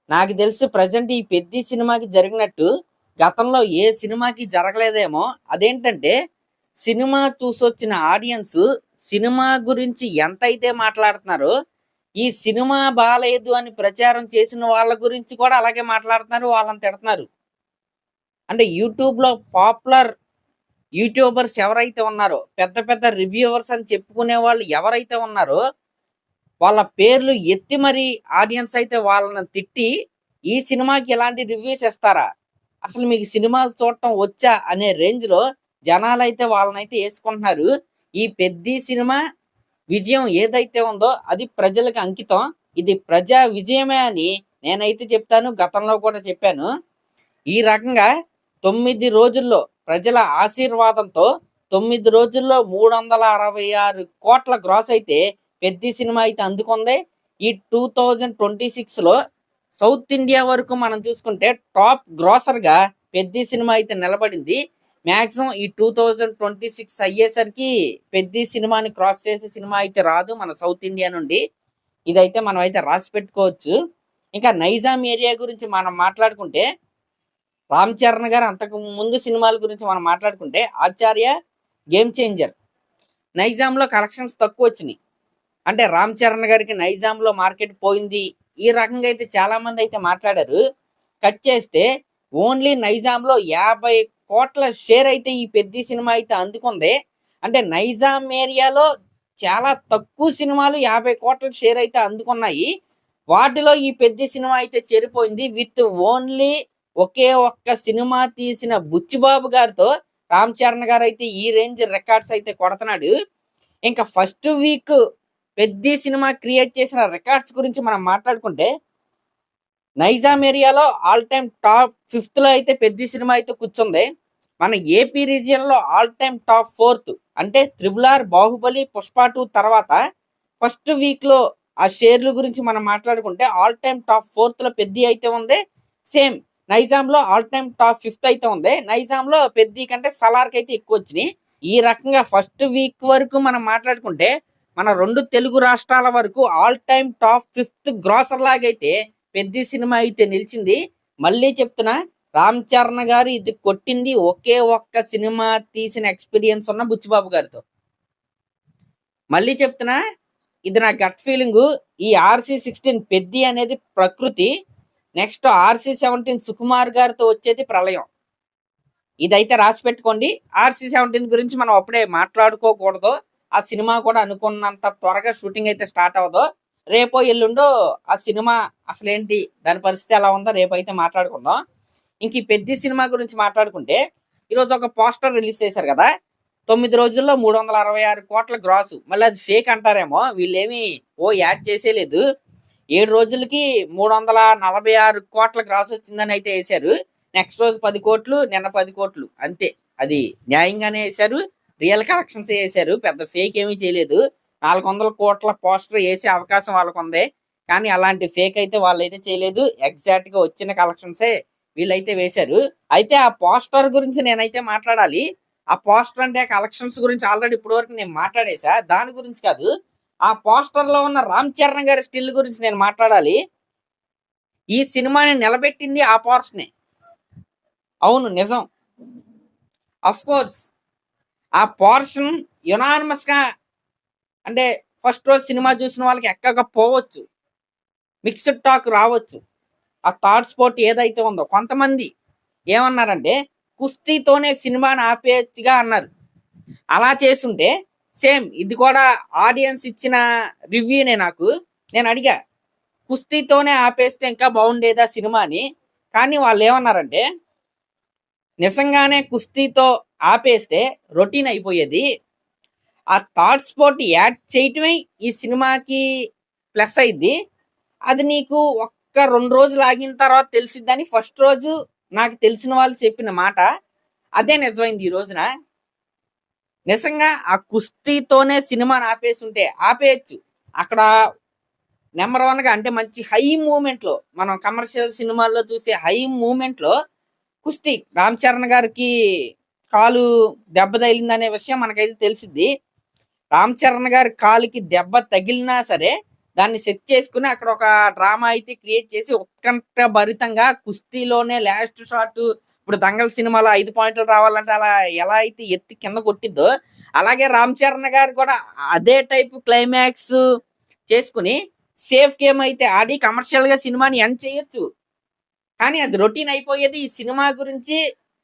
నాకు తెలిసి ప్రజెంట్ ఈ 'పెద్ది' సినిమాకి జరిగినట్టు గతంలో ఏ సినిమాకి జరగలేదేమో. అదేంటంటే సినిమా చూసొచ్చిన ఆడియన్స్ సినిమా గురించి ఎంతైతే మాట్లాడుతున్నారో, ఈ సినిమా బాలేదు అని ప్రచారం చేసిన వాళ్ళ గురించి కూడా అలాగే మాట్లాడుతున్నారు. వాళ్ళని తిడుతున్నారు. అంటే యూట్యూబ్‌లో పాపులర్ యూట్యూబర్స్ ఎవరైతే ఉన్నారో, పెద్ద పెద్ద రివ్యూవర్స్ అని చెప్పుకునే వాళ్ళు ఎవరైతే ఉన్నారో, వాళ్ళ పేర్లు ఎత్తి మరి ఆడియన్స్ అయితే వాళ్ళని తిట్టి, ఈ సినిమాకి ఇలాంటి రివ్యూస్ ఇస్తారా? అసలు మీకు సినిమాలు చూడటం వచ్చా? అనే రేంజ్‌లో జనాలైతే వాళ్ళనైతే యేసుకుంటున్నారు. ఈ 'పెద్ది' సినిమా విజయం ఏదైతే ఉందో అది ప్రజలకు అంకితం. ఇది ప్రజా విజయమే అని నేనైతే చెప్తాను. గతంలో కూడా చెప్పాను. ఈ రకంగా 9 రోజుల్లో ప్రజల ఆశీర్వాదంతో 9 రోజుల్లో 366,00,00,000 గ్రాస్ అయితే 'పెద్ది' సినిమా అయితే అందుకుంది. ఈ 2026లో సౌత్ ఇండియా వరకు మనం చూసుకుంటే టాప్ గ్రాసర్‌గా 'పెద్ది' సినిమా అయితే నిలబడింది. మాక్సిమం ఈ 2026 అయ్యేసరికి 'పెద్ది' సినిమాని క్రాస్ చేసే సినిమా అయితే రాదు మన సౌత్ ఇండియా నుండి. ఇదైతే మనం అయితే రాసి పెట్టుకోవచ్చు. ఇంకా నైజాం ఏరియా గురించి మనం మాట్లాడుకుంటే రామ్ చరణ్ గారు అంతకు ముందు సినిమాల గురించి మనం మాట్లాడుకుంటే 'ఆచార్య', 'గేమ్ చేంజర్'. నైజాంలో కలెక్షన్స్ తక్కువ వచ్చినాయి. అంటే రామ్ చరణ్ గారికి నైజాంలో మార్కెట్ పోయింది. ఈ రకంగా అయితే చాలా మంది అయితే మాట్లాడారు. కట్ చేస్తే ఓన్లీ నైజాంలో 50,00,00,000 షేర్ అయితే ఈ 'పెద్ది' సినిమా అయితే అందుకుంది. అంటే నైజాం ఏరియాలో చాలా తక్కువ సినిమాలు 50,00,00,000 షేర్ అయితే అందుకున్నాయి. వాటిలో ఈ 'పెద్ది' సినిమా అయితే చేరిపోయింది. విత్ ఓన్లీ ఒకే ఒక్క సినిమా తీసిన బుచ్చిబాబు గారితో రామ్ చరణ్ గారు అయితే ఈ రేంజ్ రికార్డ్స్ అయితే కొడుతున్నాడు. ఇంకా first week 'Peddi' cinema create చేసిన రికార్డ్స్ గురించి మనం మాట్లాడుకుంటే నైజాం ఏరియాలో ఆల్ టైమ్ టాప్ 5th అయితే 'పెద్ది' సినిమా అయితే కూర్చుంది. మన ఏపీ రీజియన్లో ఆల్ టైమ్ టాప్ 4th అంటే 'RRR', 'బాహుబలి', 'పుష్ప 2' తర్వాత ఫస్ట్ వీక్లో ఆ షేర్ల గురించి మనం మాట్లాడుకుంటే all time top 4th 'Peddi' అయితే ఉంది. సేమ్ నైజాంలో ఆల్ టైమ్ టాప్ 5th అయితే ఉంది. నైజాంలో 'పెద్ది' కంటే 'సలార్'కి అయితే ఎక్కువ వచ్చినాయి. ఈ రకంగా ఫస్ట్ వీక్ వరకు మనం మాట్లాడుకుంటే మన 2 తెలుగు రాష్ట్రాల వరకు all time top 5th grosser లాగైతే 'పెద్ది' సినిమా అయితే నిలిచింది. మళ్ళీ చెప్తున్నా, రామ్ చరణ్ గారు ఇది కొట్టింది ఒకే ఒక్క సినిమా తీసిన ఎక్స్పీరియన్స్ ఉన్న బుచ్చిబాబు గారితో. మళ్ళీ చెప్తున్నా, ఇది నా గట్ ఫీలింగు. ఈ RC16 పెద్ది అనేది ప్రకృతి. నెక్స్ట్ RC17 సుకుమార్ గారితో వచ్చేది ప్రళయం. ఇదైతే రాసి పెట్టుకోండి. RC17 గురించి మనం అప్పుడే మాట్లాడుకోకూడదు. ఆ సినిమా కూడా అనుకున్నంత త్వరగా షూటింగ్ అయితే స్టార్ట్ అవ్వదు. రేపో ఎల్లుండో ఆ సినిమా అసలేంటి, దాని పరిస్థితి ఎలా ఉందో రేపైతే మాట్లాడుకుందాం. ఇంక ఈ 'పెద్ది' సినిమా గురించి మాట్లాడుకుంటే ఈరోజు ఒక పోస్టర్ రిలీజ్ చేశారు కదా. 9 రోజుల్లో 366,00,00,000 గ్రాసు. మళ్ళీ అది ఫేక్ అంటారేమో. వీళ్ళేమి యాడ్ చేసేలేదు. 7 రోజులకి 346,00,00,000 గ్రాస్ వచ్చిందని అయితే వేశారు. నెక్స్ట్ రోజు 10 కోట్లు, నిన్న 10 కోట్లు అంతే. అది న్యాయంగానే వేశారు. రియల్ కలెక్షన్స్ వేశారు. పెద్ద ఫేక్ ఏమీ చేయలేదు. 400 కోట్ల పోస్టర్ వేసే అవకాశం వాళ్ళకు ఉంది. కానీ అలాంటి ఫేక్ అయితే వాళ్ళైతే చేయలేదు. ఎగ్జాక్ట్గా వచ్చిన కలెక్షన్సే వీళ్ళైతే వేశారు. అయితే ఆ పోస్టర్ గురించి నేనైతే మాట్లాడాలి. ఆ పోస్టర్ అంటే కలెక్షన్స్ గురించి ఆల్రెడీ ఇప్పటి వరకు నేను మాట్లాడేసా. దాని గురించి కాదు, ఆ పోస్టర్ లో ఉన్న రామ్ చరణ్ గారి స్టిల్ గురించి నేను మాట్లాడాలి. ఈ సినిమాని నిలబెట్టింది ఆ పోర్షనే. అవును, నిజం. అఫ్ కోర్స్ ఆ పోర్షన్ యునానిమస్ గా, అంటే ఫస్ట్ రోజు సినిమా చూసిన వాళ్ళకి ఎక్కకపోవచ్చు, మిక్స్డ్ టాక్ రావచ్చు. ఆ థర్డ్ స్పోర్ట్ ఏదైతే ఉందో కొంతమంది ఏమన్నారంటే కుస్తీతోనే సినిమాని ఆపేయచ్చుగా అన్నారు. అలా చేస్తుంటే సేమ్ ఇది కూడా ఆడియన్స్ ఇచ్చిన రివ్యూనే. నేను అడిగా, కుస్తీతోనే ఆపేస్తే ఇంకా బాగుండేదా సినిమా అని. కానీ వాళ్ళు ఏమన్నారంటే నిజంగానే కుస్తీతో ఆపేస్తే రొటీన్ అయిపోయేది. ఆ థర్డ్ స్పోర్ట్ యాడ్ చేయటమే ఈ సినిమాకి ప్లస్ అయింది. అది నీకు ఒక్క 2 రోజులు ఆగిన తర్వాత తెలిసిద్దని ఫస్ట్ రోజు నాకు తెలిసిన వాళ్ళు చెప్పిన మాట. అదే నిజమైంది ఈ రోజున. నిజంగా ఆ కుస్తీతోనే సినిమాని ఆపేస్తుంటే ఆపేయచ్చు. అక్కడ నెంబర్ 1గా అంటే మంచి హై మూమెంట్లో, మనం కమర్షియల్ సినిమాల్లో చూసే హై మూమెంట్లో కుస్తీ, రామ్ చరణ్ గారికి కాలు దెబ్బ తగిలిందనే విషయం మనకైతే తెలిసిద్ది. రామ్ చరణ్ గారి కాలుకి దెబ్బ తగిలినా సరే దాన్ని సెట్ చేసుకుని అక్కడ ఒక డ్రామా అయితే క్రియేట్ చేసి ఉత్కంఠ భరితంగా కుస్తీలోనే లాస్ట్ షాట్, ఇప్పుడు దంగల్ సినిమాలో 5 పాయింట్లు రావాలంటే అలా ఎలా అయితే ఎత్తి కింద కొట్టిద్దో, అలాగే రామ్ చరణ్ గారు కూడా అదే టైప్ క్లైమాక్స్ చేసుకుని సేఫ్ గేమ్ అయితే ఆడి కమర్షియల్ గా సినిమాని ఎండ్ చేయొచ్చు. కానీ అది రొటీన్ అయిపోయేది. ఈ సినిమా గురించి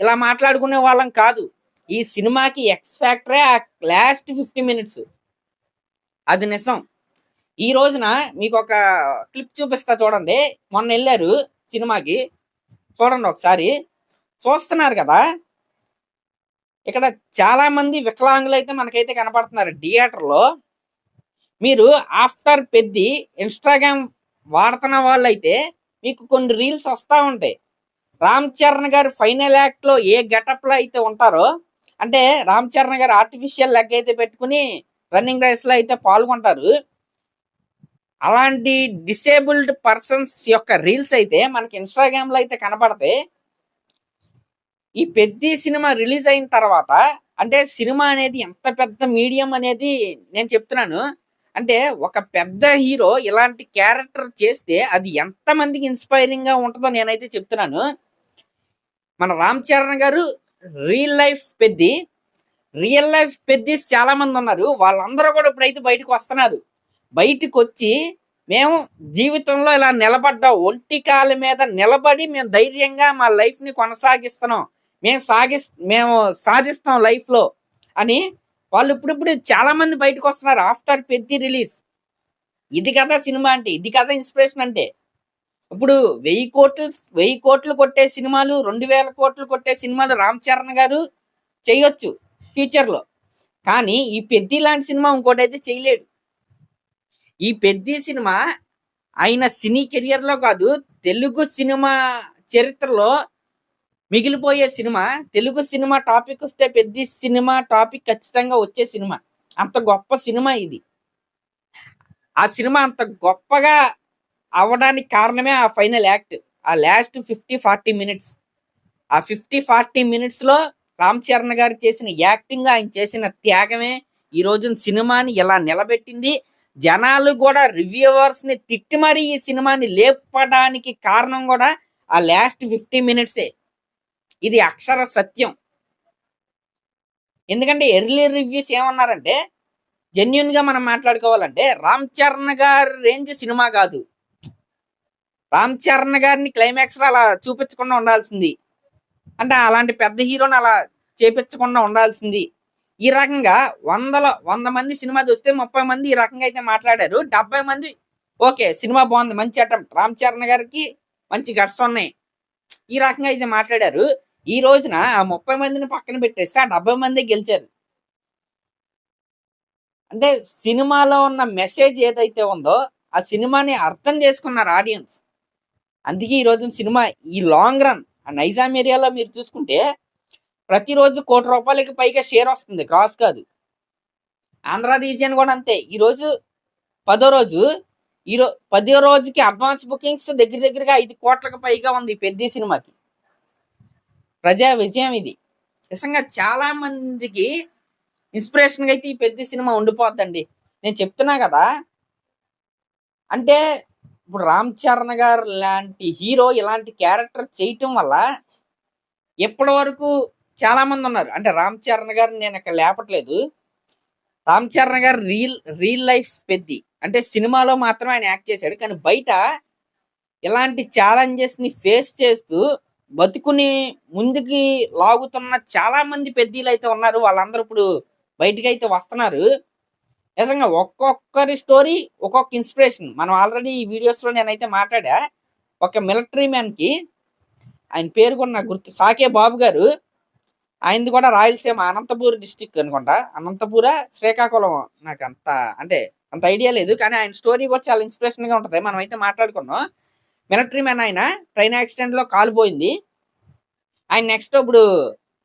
ఇలా మాట్లాడుకునే వాళ్ళం కాదు. ఈ సినిమాకి ఎక్స్ ఫ్యాక్టరే ఆ లాస్ట్ 50 మినిట్స్. అది నిజం. ఈ రోజున మీకు ఒక క్లిప్ చూపిస్తా చూడండి. మొన్న వెళ్ళారు సినిమాకి, చూడండి ఒకసారి. చూస్తున్నారు కదా, ఇక్కడ చాలా మంది వికలాంగులు అయితే మనకైతే కనపడుతున్నారు థియేటర్లో. మీరు ఆఫ్టర్ పెద్ది ఇన్స్టాగ్రామ్ వాడుతున్న వాళ్ళైతే మీకు కొన్ని రీల్స్ వస్తూ ఉంటాయి. రామ్ చరణ్ గారు ఫైనల్ యాక్ట్ లో ఏ గెటప్ లో అయితే ఉంటారో, అంటే రామ్ చరణ్ గారు ఆర్టిఫిషియల్ లెగ్ అయితే పెట్టుకుని రన్నింగ్ రేస్ లో అయితే పాల్గొంటారు. అలాంటి డిసేబుల్డ్ పర్సన్స్ యొక్క రీల్స్ అయితే మనకి ఇన్స్టాగ్రామ్ లో అయితే కనపడతాయి. ఈ పెద్ద సినిమా రిలీజ్ అయిన తర్వాత, అంటే సినిమా అనేది ఎంత పెద్ద మీడియం అనేది నేను చెప్తున్నాను. అంటే ఒక పెద్ద హీరో ఇలాంటి క్యారెక్టర్ చేస్తే అది ఎంత మందికి ఇన్స్పైరింగ్ గా ఉంటుందో నేనైతే చెప్తున్నాను. మన రామ్ చరణ్ గారు రియల్ లైఫ్ పెద్ది చాలా మంది ఉన్నారు. వాళ్ళందరూ కూడా ఇప్పుడైతే బయటకు వస్తున్నారు. బయటకు వచ్చి మేము జీవితంలో ఇలా నిలబడ్డాం, ఒంటి కాళ్ళ మీద నిలబడి మేము ధైర్యంగా మా లైఫ్ ని కొనసాగిస్తున్నాం, మేము సాధిస్తాం లైఫ్ లో అని వాళ్ళు ఇప్పుడిప్పుడు చాలా మంది బయటకు వస్తున్నారు ఆఫ్టర్ పెద్ది రిలీజ్. ఇది కదా సినిమా అంటే, ఇది కదా ఇన్స్పిరేషన్ అంటే. ఇప్పుడు 1000 కోట్లు కొట్టే సినిమాలు, 2000 కోట్లు కొట్టే సినిమాలు రామ్ చరణ్ గారు చేయొచ్చు ఫ్యూచర్ లో. కానీ ఈ పెద్ది లాంటి సినిమా ఇంకోటి అయితే చేయలేడు. ఈ పెద్ది సినిమా ఆయన సినీ కెరియర్ లో కాదు, తెలుగు సినిమా చరిత్రలో మిగిలిపోయే సినిమా. తెలుగు సినిమా టాపిక్ వస్తే పెద్ద సినిమా టాపిక్ ఖచ్చితంగా వచ్చే సినిమా. అంత గొప్ప సినిమా ఇది. ఆ సినిమా అంత గొప్పగా అవడానికి కారణమే ఆ ఫైనల్ యాక్ట్, ఆ లాస్ట్ 50-40 మినిట్స్. ఆ 50-40 మినిట్స్ లో రామ్ చరణ్ గారు చేసిన యాక్టింగ్, ఆయన చేసిన త్యాగమే ఈ రోజు సినిమాని ఎలా నిలబెట్టింది. జనాలు కూడా రివ్యూవర్స్ ని తిట్టి మరీ ఈ సినిమాని లేపడానికి కారణం కూడా ఆ లాస్ట్ 50 మినిట్సే. ఇది అక్షర సత్యం. ఎందుకంటే ఎర్లీ రివ్యూస్ ఏమన్నారంటే, జెన్యున్ గా మనం మాట్లాడుకోవాలంటే రామ్ చరణ్ గారి రేంజ్ సినిమా కాదు, రామ్ చరణ్ గారిని క్లైమాక్స్ లో అలా చూపించకుండా ఉండాల్సింది, అంటే అలాంటి పెద్ద హీరోని అలా చేపించకుండా ఉండాల్సింది. ఈ రకంగా 100 మంది సినిమా చూస్తే 30 మంది ఈ రకంగా అయితే మాట్లాడారు. 70 మంది ఓకే సినిమా బాగుంది, మంచి అటెంప్ట్, రామ్ చరణ్ గారికి మంచి గట్స్ ఉన్నాయి, ఈ రకంగా అయితే మాట్లాడారు. ఈ రోజున ఆ 30 మందిని పక్కన పెట్టేస్తే ఆ 70 మంది గెలిచారు. అంటే సినిమాలో ఉన్న మెసేజ్ ఏదైతే ఉందో ఆ సినిమాని అర్థం చేసుకున్నారు ఆడియన్స్. అందుకే ఈ రోజు సినిమా ఈ లాంగ్ రన్, నైజాం ఏరియాలో మీరు చూసుకుంటే ప్రతిరోజు ₹1,00,00,000 పైగా షేర్ వస్తుంది, క్రాస్ కాదు. ఆంధ్ర రీజియన్ కూడా అంతే. ఈ రోజు 10వ రోజు, 10వ రోజుకి అడ్వాన్స్ బుకింగ్స్ దగ్గరగా 5 కోట్లకు పైగా ఉంది పెద్ద సినిమాకి. ప్రజా విజయం ఇది. నిజంగా చాలా మందికి ఇన్స్పిరేషన్ గా అయితే ఈ పెద్ద సినిమా ఉండిపోద్దండి. నేను చెప్తున్నా కదా, అంటే ఇప్పుడు రామ్ చరణ్ గారు లాంటి హీరో ఇలాంటి క్యారెక్టర్ చేయటం వల్ల ఎప్పటి వరకు చాలా మంది ఉన్నారు. అంటే రామ్ చరణ్ గారిని నేను ఇక్కడ లేపట్లేదు. రామ్ చరణ్ గారు రియల్ లైఫ్ పెద్ది, అంటే సినిమాలో మాత్రం ఆయన యాక్ట్ చేశాడు. కానీ బయట ఇలాంటి ఛాలెంజెస్ ని ఫేస్ చేస్తూ బతుకుని ముందుకి లాగుతున్న చాలా మంది పెద్దలు అయితే ఉన్నారు. వాళ్ళందరూ ఇప్పుడు బయటకు అయితే వస్తున్నారు. నిజంగా ఒక్కొక్కరి స్టోరీ ఒక్కొక్క ఇన్స్పిరేషన్. మనం ఆల్రెడీ ఈ వీడియోస్ లో నేనైతే మాట్లాడా. ఒక మిలిటరీ మ్యాన్ కి, ఆయన పేరు కూడా నాకు గుర్తు, సాకే బాబు గారు. ఆయనది కూడా రాయలసీమ అనంతపూర్ డిస్టిక్ అనుకుంటా, అనంతపుర శ్రీకాకుళం, నాకు అంత ఐడియా లేదు. కానీ ఆయన స్టోరీ కూడా చాలా ఇన్స్పిరేషన్ గా ఉంటది. మనం అయితే మాట్లాడుకున్నాం. మిలిటరీ మ్యాన్, ఆయన ట్రైన్ యాక్సిడెంట్ లో కాలిపోయింది. ఆయన నెక్స్ట్ ఇప్పుడు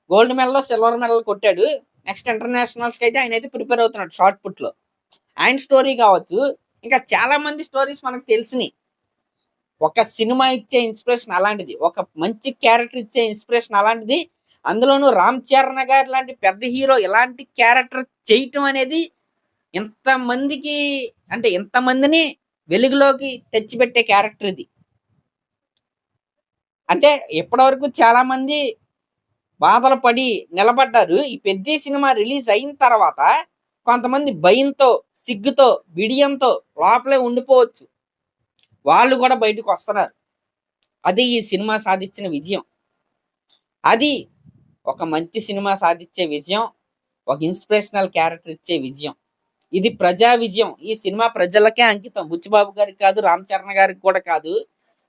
గోల్డ్ మెడల్, సిల్వర్ మెడల్ కొట్టాడు. నెక్స్ట్ ఇంటర్నేషనల్స్ కి అయితే ఆయన అయితే ప్రిపేర్ అవుతున్నాడు షార్ట్ పుట్ లో. ఆయన స్టోరీ కావచ్చు, ఇంకా చాలా మంది స్టోరీస్ మనకు తెలిసినాయి. ఒక సినిమా ఇచ్చే ఇన్స్పిరేషన్ అలాంటిది, ఒక మంచి క్యారెక్టర్ ఇచ్చే ఇన్స్పిరేషన్ అలాంటిది. అందులోనూ రామ్ చరణ్ గారు లాంటి పెద్ద హీరో ఇలాంటి క్యారెక్టర్ చేయటం అనేది ఇంతమందికి, అంటే ఇంతమందిని వెలుగులోకి తెచ్చిపెట్టే క్యారెక్టర్ ఇది. అంటే ఇప్పటివరకు చాలా మంది బాధలు పడి నిలబడ్డారు. ఈ పెద్ది సినిమా రిలీజ్ అయిన తర్వాత కొంతమంది భయంతో, సిగ్గుతో, బిడియంతో లోపలే ఉండిపోవచ్చు. వాళ్ళు కూడా బయటకు వస్తున్నారు. అది ఈ సినిమా సాధించిన విజయం. అది ఒక మంచి సినిమా సాధించే విజయం. ఒక ఇన్స్పిరేషనల్ క్యారెక్టర్ ఇచ్చే విజయం. ఇది ప్రజా విజయం. ఈ సినిమా ప్రజలకే అంకితం. బుచ్చిబాబు గారికి కాదు, రామ్ చరణ్ గారికి కూడా కాదు.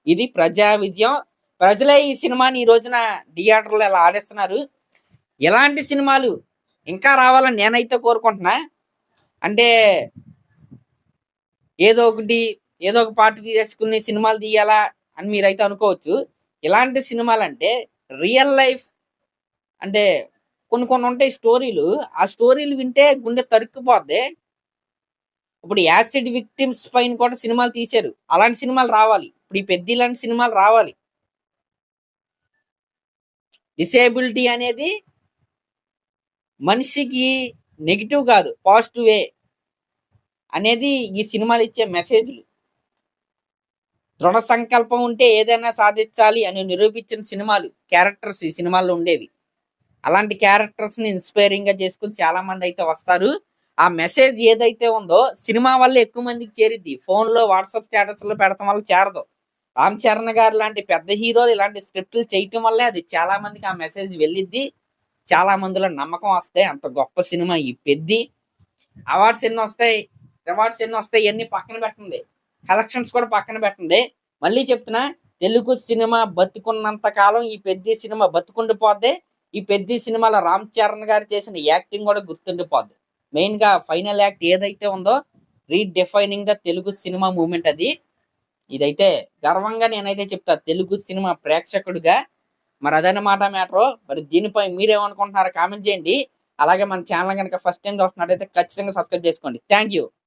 ఇది ప్రజా విజయం. ప్రజలే ఈ సినిమాని ఈ రోజున థియేటర్లో ఇలా ఆడిస్తున్నారు. ఇలాంటి సినిమాలు ఇంకా రావాలని నేనైతే కోరుకుంటున్నా. అంటే ఏదో ఒక పాట తీసుకుని సినిమాలు తీయాలా అని మీరైతే అనుకోవచ్చు. ఇలాంటి సినిమాలు అంటే రియల్ లైఫ్, అంటే కొన్ని ఉంటాయి స్టోరీలు. ఆ స్టోరీలు వింటే గుండె తరుక్కుపోద్ది. ఇప్పుడు యాసిడ్ విక్టిమ్స్ పైన కూడా సినిమాలు తీశారు. అలాంటి సినిమాలు రావాలి. ఇప్పుడు ఈ పెద్ద లాంటి సినిమాలు రావాలి. డిసేబిలిటీ అనేది మనిషికి నెగిటివ్ కాదు, పాజిటివే అనేది ఈ సినిమాలు ఇచ్చే మెసేజ్లు. దృఢ సంకల్పం ఉంటే ఏదైనా సాధించాలి అని నిరూపించిన సినిమాలు, క్యారెక్టర్స్ ఈ సినిమాల్లో ఉండేవి. అలాంటి క్యారెక్టర్స్ ని ఇన్స్పైరింగ్ గా చేసుకుని చాలా మంది అయితే వస్తారు. ఆ మెసేజ్ ఏదైతే ఉందో సినిమా వల్ల ఎక్కువ మందికి చేరిద్ది. ఫోన్ లో, వాట్సాప్ స్టేటస్ లో పెడతాం వల్ల చేరదు. రామ్ చరణ్ గారు లాంటి పెద్ద హీరోలు ఇలాంటి స్క్రిప్ట్లు చేయటం వల్లే అది చాలా మందికి ఆ మెసేజ్ వెళ్ళిద్ది. చాలా మందిలో నమ్మకం వస్తాయి. అంత గొప్ప సినిమా ఈ పెద్ది. అవార్డ్స్ ఎన్ని వస్తాయి, రివార్డ్స్ ఎన్ని వస్తాయి, ఇవన్నీ పక్కన పెట్టండి. కలెక్షన్స్ కూడా పక్కన పెట్టండి. మళ్ళీ చెప్తున్నా, తెలుగు సినిమా బతుకున్నంత కాలం ఈ పెద్ద సినిమా బతుకుండిపోద్ది. ఈ పెద్ద సినిమాలో రామ్ చరణ్ గారు చేసిన యాక్టింగ్ కూడా గుర్తుండిపోద్ది. మెయిన్ గా ఫైనల్ యాక్ట్ ఏదైతే ఉందో, redefining the Telugu cinema moment అది. ఇదైతే గర్వంగా నేనైతే చెప్తా తెలుగు సినిమా ప్రేక్షకుడిగా. మరి అదనమాట మ్యాటర్. మరి దీనిపై మీరేమనుకుంటున్నారో కామెంట్ చేయండి. అలాగే మన ఛానల్ కనుక ఫస్ట్ టైం చూస్తున్నట్టయితే ఖచ్చితంగా సబ్స్క్రైబ్ చేసుకోండి. Thank you.